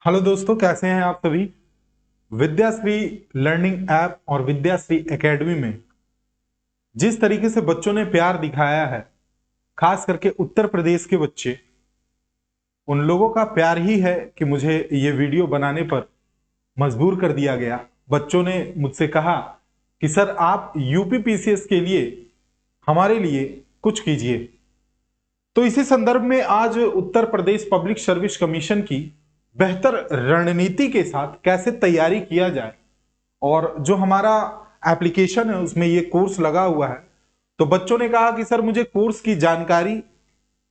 Hello दोस्तों, कैसे हैं आप सभी। विद्याश्री लर्निंग ऐप और विद्याश्री एकेडमी में जिस तरीके से बच्चों ने प्यार दिखाया है, खास करके उत्तर प्रदेश के बच्चे, उन लोगों का प्यार ही है कि मुझे ये वीडियो बनाने पर मजबूर कर दिया गया। बच्चों ने मुझसे कहा कि सर आप यूपी पीसीएस के लिए हमारे लिए कुछ कीजिए। तो इसी संदर्भ में आज Uttar Pradesh public service commission की बेहतर रणनीति के साथ कैसे तैयारी किया जाए, और जो हमारा एप्लीकेशन है उसमें ये कोर्स लगा हुआ है। तो बच्चों ने कहा कि सर मुझे कोर्स की जानकारी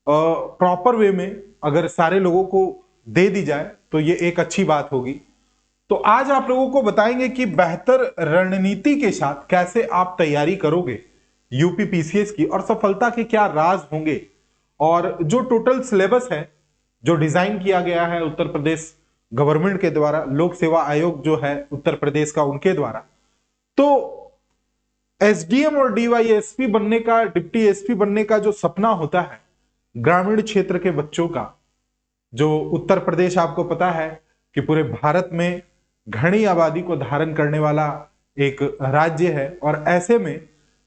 प्रॉपर वे में अगर सारे लोगों को दे दी जाए तो ये एक अच्छी बात होगी। तो आज आप लोगों को बताएंगे कि बेहतर रणनीति के साथ कैसे आप तैयारी करोगे यूपी पीसीएस की, और सफलता के क्या राज होंगे, और जो टोटल सिलेबस है जो डिजाइन किया गया है उत्तर प्रदेश गवर्नमेंट के द्वारा, लोक सेवा आयोग जो है उत्तर प्रदेश का, उनके द्वारा। तो एसडीएम और डीवाईएसपी बनने का, डिप्टी एसपी बनने का जो सपना होता है ग्रामीण क्षेत्र के बच्चों का, जो उत्तर प्रदेश आपको पता है कि पूरे भारत में घनी आबादी को धारण करने वाला एक राज्य है, और ऐसे में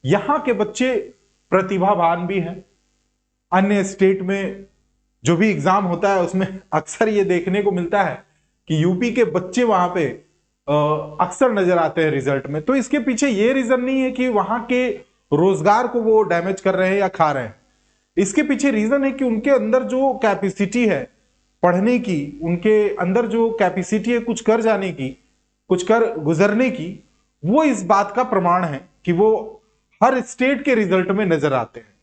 यहां के बच्चे प्रतिभावान भी हैं। अन्य स्टेट में जो भी एग्जाम होता है उसमें अक्सर ये देखने को मिलता है कि यूपी के बच्चे वहां पे अक्सर नजर आते हैं रिजल्ट में। तो इसके पीछे ये रीजन नहीं है कि वहां के रोजगार को वो डैमेज कर रहे हैं या खा रहे हैं। इसके पीछे रीजन है कि उनके अंदर जो कैपेसिटी है पढ़ने की, उनके अंदर जो कैपेसिटी है कुछ कर जाने की, कुछ कर गुजरने की, वो इस बात का प्रमाण है कि वो हर स्टेट के रिजल्ट में नजर आते हैं।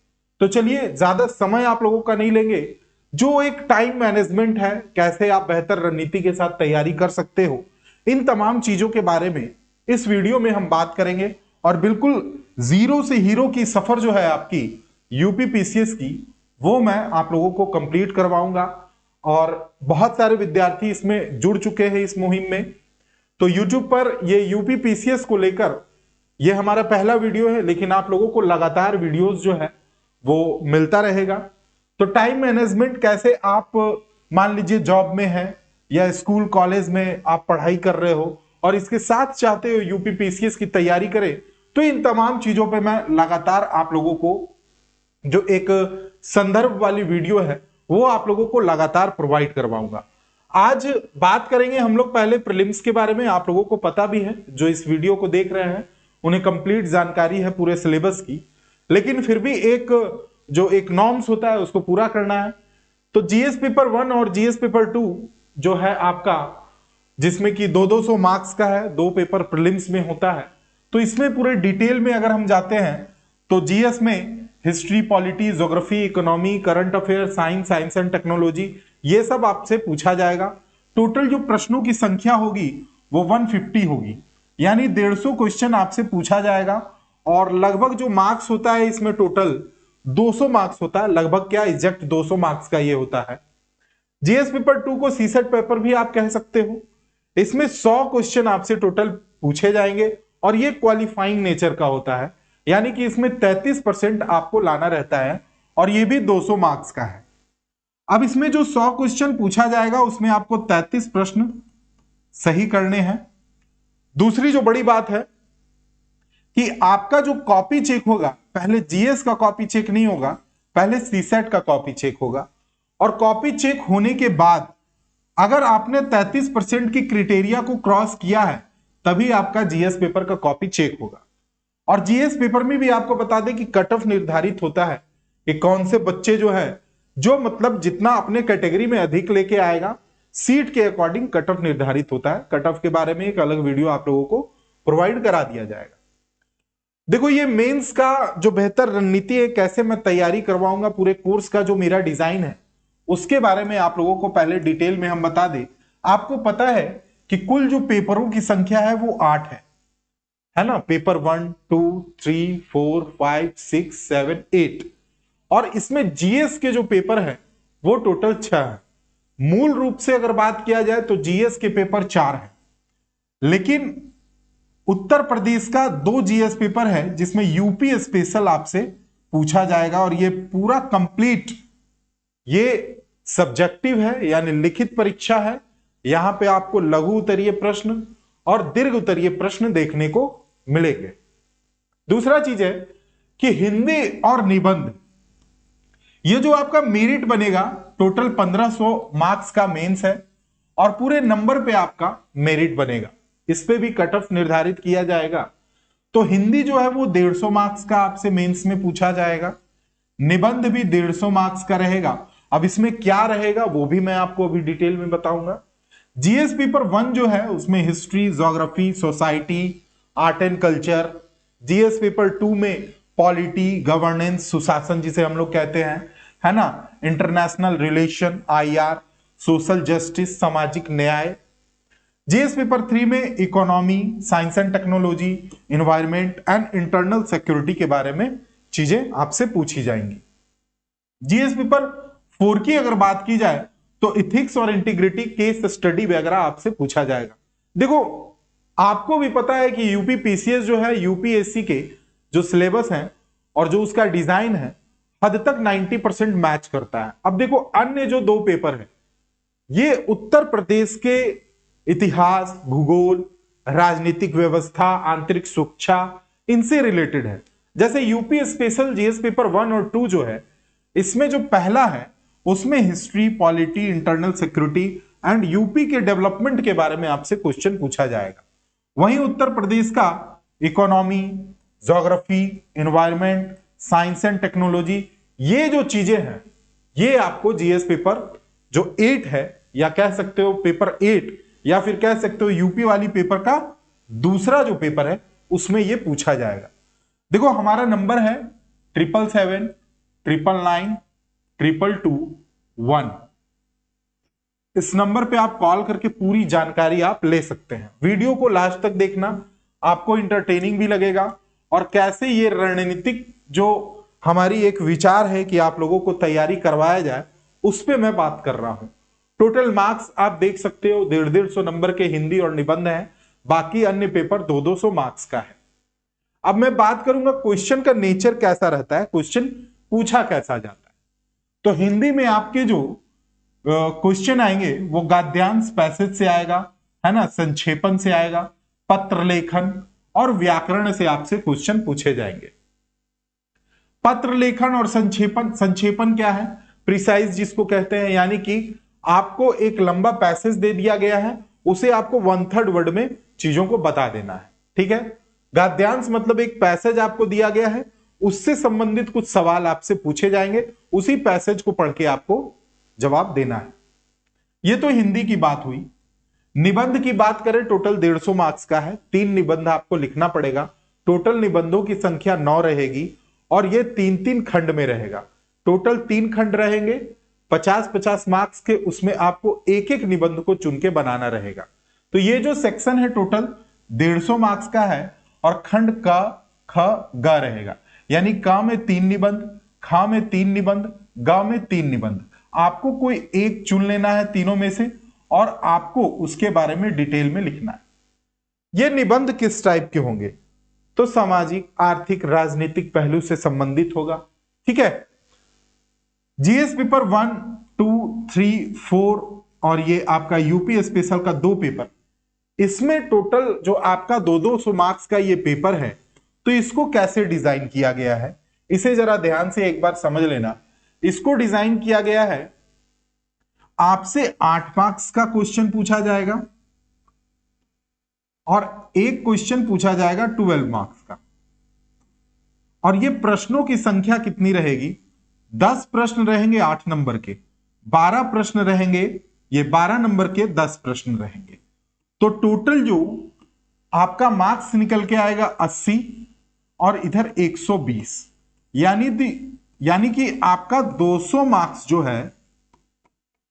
तो चलिए, ज्यादा समय आप लोगों का नहीं लेंगे। जो एक टाइम मैनेजमेंट है, कैसे आप बेहतर रणनीति के साथ तैयारी कर सकते हो, इन तमाम चीजों के बारे में इस वीडियो में हम बात करेंगे। और बिल्कुल जीरो से हीरो की सफर जो है आपकी यूपी पीसीएस की, वो मैं आप लोगों को कंप्लीट करवाऊंगा। और बहुत सारे विद्यार्थी इसमें जुड़ चुके हैं इस मुहिम में। तो यूट्यूब पर ये यूपी पीसीएस को लेकर ये हमारा पहला वीडियो है, लेकिन आप लोगों को लगातार वीडियोस जो है वो मिलता रहेगा। तो टाइम मैनेजमेंट कैसे, आप मान लीजिए जॉब में है या स्कूल कॉलेज में आप पढ़ाई कर रहे हो और इसके साथ चाहते हो यूपी पीसीएस की तैयारी करें, तो इन तमाम चीजों पे मैं लगातार आप लोगों को जो एक संदर्भ वाली वीडियो है वो आप लोगों को लगातार प्रोवाइड करवाऊंगा। आज बात करेंगे हम लोग पहले प्रीलिम्स के बारे में। आप लोगों को पता भी है, जो इस वीडियो को देख रहे हैं उन्हें कंप्लीट जानकारी है पूरे सिलेबस की, लेकिन फिर भी एक जो एक नॉर्म्स होता है उसको पूरा करना है। तो जीएस पेपर 1 और जीएस पेपर 2 जो है आपका, जिसमें कि 200 मार्क्स का है, 2 पेपर प्रीलिम्स में होता है। तो इसमें पूरे डिटेल में अगर हम जाते हैं तो जीएस में history, polity, geography, economy, current affair, science, science and technology, ये सब आपसे पूछा जाएगा। टोटल जो प्रश्नों की संख्या होगी वो 150 होगी, यानी 150 क्वेश्चन आपसे पूछा जाएगा। और लगभग जो मार्क्स होता है इसमें टोटल 200 मार्क्स होता है, लगभग क्या एग्जैक्ट 200 मार्क्स का ये होता है। जीएस पेपर 2 को सीसेट पेपर भी आप कह सकते हो। इसमें 100 क्वेश्चन आपसे टोटल पूछे जाएंगे और ये क्वालिफाइंग नेचर का होता है, यानी कि इसमें 33% आपको लाना रहता है, और ये भी 200 मार्क्स का है। अब इसमें जो 100 क्वेश्चन पूछा जाएगा उसमें आपको 33 प्रश्न सही करने हैं। दूसरी जो बड़ी बात है कि आपका जो कॉपी चेक होगा, पहले जीएस का कॉपी चेक नहीं होगा, पहले सीसेट का कॉपी चेक होगा। और कॉपी चेक होने के बाद अगर आपने 33% की क्राइटेरिया को क्रॉस किया है तभी आपका जीएस पेपर का कॉपी चेक होगा। और जीएस पेपर में भी आपको बता दें कि कट ऑफ निर्धारित होता है कि कौन से बच्चे जो है, जो मतलब जितना अपने कैटेगरी में अधिक लेके आएगा, सीट के अकॉर्डिंग कट ऑफ निर्धारित होता है। कट ऑफ के बारे में एक अलग वीडियो आप लोगों को प्रोवाइड करा दिया जाएगा। देखो, ये मेंस का जो बेहतर रणनीति है, कैसे मैं तैयारी करवाऊंगा, पूरे कोर्स का जो मेरा डिजाइन है उसके बारे में आप लोगों को पहले डिटेल में हम बता दें। आपको पता है कि कुल जो पेपरों की संख्या है वो 8 है ना। पेपर 1, 2, 3, 4, 5, 6, 7, 8, और इसमें जीएस के जो पेपर है वो टोटल 6 है। मूल रूप से अगर बात किया जाए तो जीएस के पेपर 4 है, लेकिन उत्तर प्रदेश का 2 जीएस पेपर है जिसमें यूपी स्पेशल आपसे पूछा जाएगा। और ये पूरा कंप्लीट ये सब्जेक्टिव है, यानी लिखित परीक्षा है, यहां पे आपको लघु उत्तरीय प्रश्न और दीर्घ उत्तरीय प्रश्न देखने को मिलेंगे। दूसरा चीज है कि हिंदी और निबंध, ये जो आपका मेरिट बनेगा, टोटल 1500 मार्क्स का मेंस है और पूरे नंबर पे आपका मेरिट बनेगा। इस पे भी कट ऑफ निर्धारित किया जाएगा। तो हिंदी जो है वो 150 मार्क्स का आपसे मेंस में पूछा जाएगा, निबंध भी 150 मार्क्स का रहेगा। अब इसमें क्या रहेगा वो भी मैं आपको अभी डिटेल में बताऊंगा। जीएस पेपर 1 जो है उसमें history, geography, society, art and culture. GS paper 2 में पॉलिटी, गवर्नेंस, सुशासन जिसे हम लोग कहते हैं, है ना, international relation, IR, social justice, सामाजिक न्याय। जीएस पेपर 3 में economy, science and technology, environment and internal security के बारे में चीजें आपसे पूछी जाएंगी। जीएस पेपर 4 की अगर बात की जाए तो इथिक्स और इंटीग्रिटी, केस स्टडी वगैरह आपसे पूछा जाएगा। देखो आपको भी पता है कि यूपी पीसीएस जो है, यूपीएससी के जो सिलेबस है और जो उसका डिजाइन है हद तक 90% मैच करता है। अब देखो अन्य जो 2 पेपर है ये उत्तर प्रदेश के इतिहास, भूगोल, राजनीतिक व्यवस्था, आंतरिक सुरक्षा, इनसे रिलेटेड है। जैसे यूपी स्पेशल जीएस पेपर 1 और 2 जो है, इसमें जो पहला है उसमें history, polity, internal security and UP के डेवलपमेंट के बारे में आपसे क्वेश्चन पूछा जाएगा। वहीं उत्तर प्रदेश का economy, geography, environment, science and technology, ये जो चीजें हैं ये आपको जीएस पेपर जो 8 है, या कह सकते हो पेपर 8, या फिर कह सकते हो यूपी वाली पेपर का दूसरा जो पेपर है उसमें ये पूछा जाएगा। देखो हमारा नंबर है 777 999 222 1। इस नंबर पे आप कॉल करके पूरी जानकारी आप ले सकते हैं। वीडियो को लास्ट तक देखना, आपको इंटरटेनिंग भी लगेगा और कैसे ये रणनीतिक जो हमारी एक विचार है कि आप लोगों को तैयारी करवाया जाए उस पे मैं बात कर रहा हूं। टोटल मार्क्स आप देख सकते हो 150 नंबर के हिंदी और निबंध है, बाकी अन्य पेपर 200 मार्क्स का है। अब मैं बात करूंगा क्वेश्चन का नेचर कैसा रहता है, क्वेश्चन पूछा कैसा जाता है। तो हिंदी में आपके जो क्वेश्चन आएंगे वो गद्यांश पैसेज से आएगा, है ना, संक्षेपण से आएगा, पत्र लेखन और व्याकरण से आपसे क्वेश्चन पूछे जाएंगे। पत्र लेखन और संक्षेपण, संक्षेपण क्या है, प्रिसाइज जिसको कहते हैं, यानी कि आपको एक लंबा पैसेज दे दिया गया है, उसे आपको 1/3 वर्ड में चीजों को बता देना है, ठीक है। गद्यांश मतलब एक पैसेज आपको दिया गया है, उससे संबंधित कुछ सवाल आपसे पूछे जाएंगे, उसी पैसेज को पढ़ के आपको जवाब देना है। यह तो हिंदी की बात हुई। निबंध की बात करें, टोटल 150 मार्क्स का है, 3 निबंध आपको लिखना पड़ेगा। टोटल निबंधों की संख्या 9 रहेगी और यह 3-3 खंड में रहेगा। टोटल 3 खंड रहेंगे, 50-50 मार्क्स के, उसमें आपको एक एक निबंध को चुन के बनाना रहेगा। तो ये जो सेक्शन है टोटल 150 मार्क्स का है और खंड क, ख, ग रहेगा, यानी क में 3 निबंध, ख में 3 निबंध, ग में 3 निबंध। आपको कोई एक चुन लेना है तीनों में से और आपको उसके बारे में डिटेल में लिखना है। ये निबंध किस टाइप के होंगे, तो सामाजिक, आर्थिक, राजनीतिक पहलू से संबंधित होगा, ठीक है। जीएस पेपर 1, 2, 3, 4 और ये आपका यूपी स्पेशल का 2 पेपर, इसमें टोटल जो आपका 200 मार्क्स का ये पेपर है, तो इसको कैसे डिजाइन किया गया है इसे जरा ध्यान से एक बार समझ लेना। इसको डिजाइन किया गया है, आपसे 8 मार्क्स का क्वेश्चन पूछा जाएगा और एक क्वेश्चन पूछा जाएगा 12 मार्क्स का। और ये प्रश्नों की संख्या कितनी रहेगी, 10 प्रश्न रहेंगे 8 नंबर के, 12 प्रश्न रहेंगे, ये 12 नंबर के 10 प्रश्न रहेंगे। तो टोटल जो आपका मार्क्स निकल के आएगा 80 और इधर 120, यानी कि आपका 200 मार्क्स जो है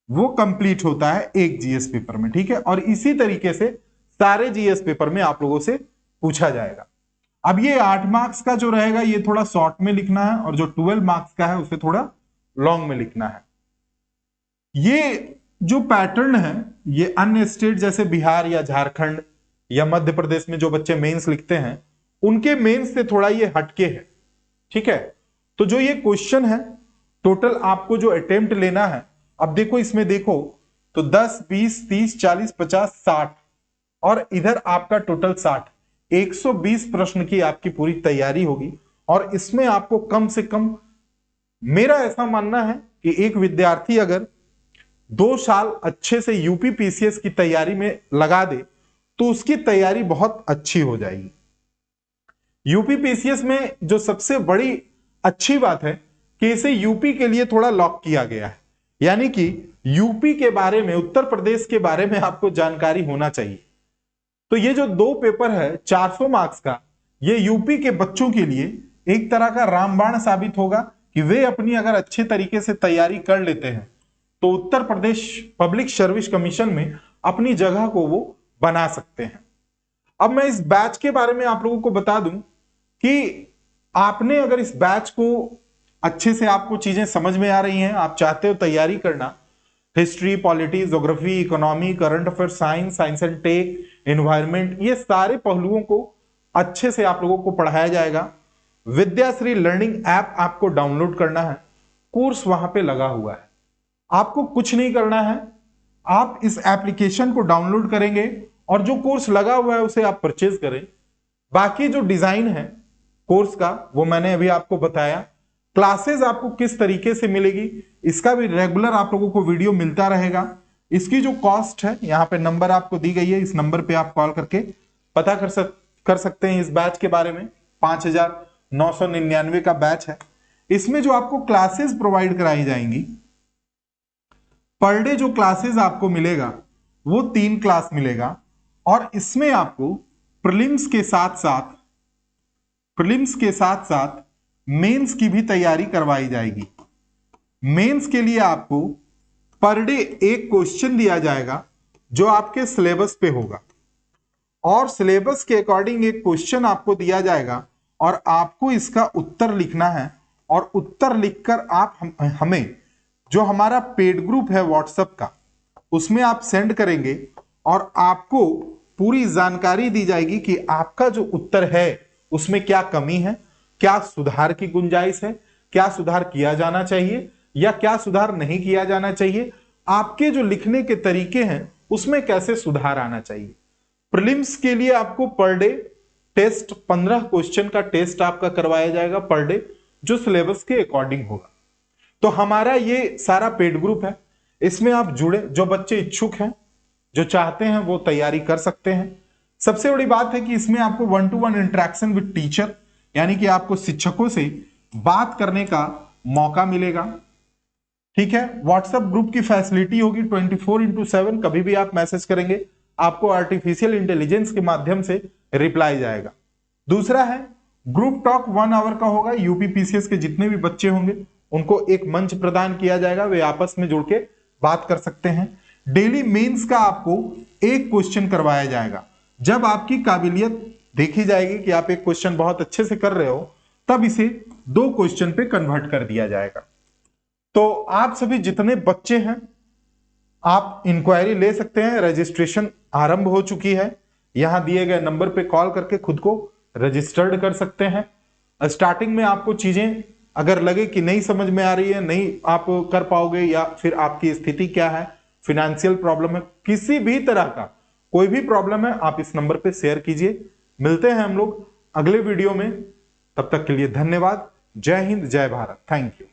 वो कंप्लीट होता है एक जीएस पेपर में, ठीक है। और इसी तरीके से सारे जीएस पेपर में आप लोगों से पूछा जाएगा। अब ये 8 मार्क्स का जो रहेगा ये थोड़ा शॉर्ट में लिखना है और जो 12 मार्क्स का है उसे थोड़ा लॉन्ग में लिखना है। ये जो पैटर्न है ये अन्य स्टेट जैसे बिहार या झारखंड या मध्य प्रदेश में जो बच्चे मेंस लिखते हैं उनके मेंस से थोड़ा ये हटके है, ठीक है। तो जो ये क्वेश्चन है टोटल आपको जो अटेम्प्ट लेना है, अब देखो इसमें देखो तो 10, 20, 30, 40, 50, 60 और इधर आपका टोटल 60, 120 प्रश्न की आपकी पूरी तैयारी होगी। और इसमें आपको कम से कम, मेरा ऐसा मानना है कि एक विद्यार्थी अगर 2 साल अच्छे से यूपी पीसीएस की तैयारी में लगा दे तो उसकी तैयारी बहुत अच्छी हो जाएगी। यूपी पीसीएस में जो सबसे बड़ी अच्छी बात है कि इसे यूपी के लिए थोड़ा लॉक किया गया है, यानी कि यूपी के बारे में, उत्तर प्रदेश के बारे में आपको जानकारी होना चाहिए। तो ये जो 2 पेपर है 400 मार्क्स का, ये यूपी के बच्चों के लिए एक तरह का रामबाण साबित होगा कि वे अपनी अगर अच्छे तरीके से तैयारी कर लेते हैं तो Uttar Pradesh public service commission में अपनी जगह को वो बना सकते हैं। अब मैं इस बैच के बारे में आप लोगों को बता दूं कि आपने अगर इस बैच को अच्छे से, आपको चीजें समझ में आ रही हैं, आप चाहते हो तैयारी करना, history, polity, geography, economy, current affair, science, science and tech, environment, ये सारे पहलुओं को अच्छे से आप लोगों को पढ़ाया जाएगा। विद्याश्री लर्निंग ऐप आपको डाउनलोड करना है, कोर्स वहां पे लगा हुआ है, आपको कुछ नहीं करना है। आप इस एप्लीकेशन को डाउनलोड करेंगे और जो कोर्स लगा हुआ है उसे आप परचेज करें। बाकी जो डिजाइन है कोर्स का वो मैंने अभी आपको बताया। क्लासेस आपको किस तरीके से मिलेगी इसका भी रेगुलर आप लोगों को वीडियो मिलता रहेगा। इसकी जो कॉस्ट है, यहां पे नंबर आपको दी गई है, इस नंबर पे आप कॉल करके पता कर सकते हैं इस बैच के बारे में। 5,999 का बैच है। इसमें जो आपको क्लासेस प्रोवाइड कराई जाएंगी, पर डे जो क्लासेस आपको मिलेगा वो 3 क्लास मिलेगा। और इसमें आपको प्रीलिम्स के साथ साथ मेंस की भी तैयारी करवाई जाएगी। मेंस के लिए आपको पर डे एक क्वेश्चन दिया जाएगा जो आपके सिलेबस पे होगा, और सिलेबस के अकॉर्डिंग एक क्वेश्चन आपको दिया जाएगा और आपको इसका उत्तर लिखना है। और उत्तर लिखकर आप हमें जो हमारा पेड ग्रुप है व्हाट्सएप का, उसमें आप सेंड करेंगे और आपको पूरी जानकारी दी जाएगी कि आपका जो उत्तर है उसमें क्या कमी है, क्या सुधार की गुंजाइश है, क्या सुधार किया जाना चाहिए या क्या सुधार नहीं किया जाना चाहिए, आपके जो लिखने के तरीके हैं उसमें कैसे सुधार आना चाहिए। प्रीलिम्स के लिए आपको पर डे टेस्ट, 15 क्वेश्चन का टेस्ट आपका करवाया जाएगा पर डे, जो सिलेबस के अकॉर्डिंग होगा। तो हमारा ये सारा पेड ग्रुप है, इसमें आप जुड़े, जो बच्चे इच्छुक हैं, जो चाहते हैं वो तैयारी कर सकते हैं। सबसे बड़ी बात है कि इसमें आपको 1-to-1 इंटरेक्शन विद टीचर, यानी कि आपको शिक्षकों से बात करने का मौका मिलेगा। ठीक है, व्हाट्सएप ग्रुप की फैसिलिटी होगी 24/7, कभी भी आप मैसेज करेंगे आपको आर्टिफिशियल इंटेलिजेंस के माध्यम से रिप्लाई जाएगा। दूसरा है ग्रुप टॉक 1 आवर का होगा। यूपी पीसीएस के जितने भी बच्चे होंगे उनको एक मंच प्रदान किया जाएगा, वे आपस में जुड़ के बात कर सकते हैं। डेली मेंस का आपको एक क्वेश्चन करवाया जाएगा। जब आपकी काबिलियत देखी जाएगी कि आप एक क्वेश्चन बहुत अच्छे से कर रहे हो, तब इसे 2 क्वेश्चन पे कन्वर्ट कर दिया जाएगा। तो आप सभी जितने बच्चे हैं आप इंक्वायरी ले सकते हैं, रजिस्ट्रेशन आरंभ हो चुकी है। यहां दिए गए नंबर पे कॉल करके खुद को रजिस्टर्ड कर सकते हैं। स्टार्टिंग में आपको चीजें अगर लगे कि नहीं समझ में आ रही है, नहीं आप कर पाओगे, या फिर आपकी स्थिति क्या है, फिनेंशियल प्रॉब्लम है, किसी भी तरह का कोई भी प्रॉब्लम है, आप इस नंबर पे शेयर कीजिए। मिलते हैं हम लोग अगले वीडियो में, तब तक के लिए धन्यवाद। जय हिंद, जय भारत, थैंक यू।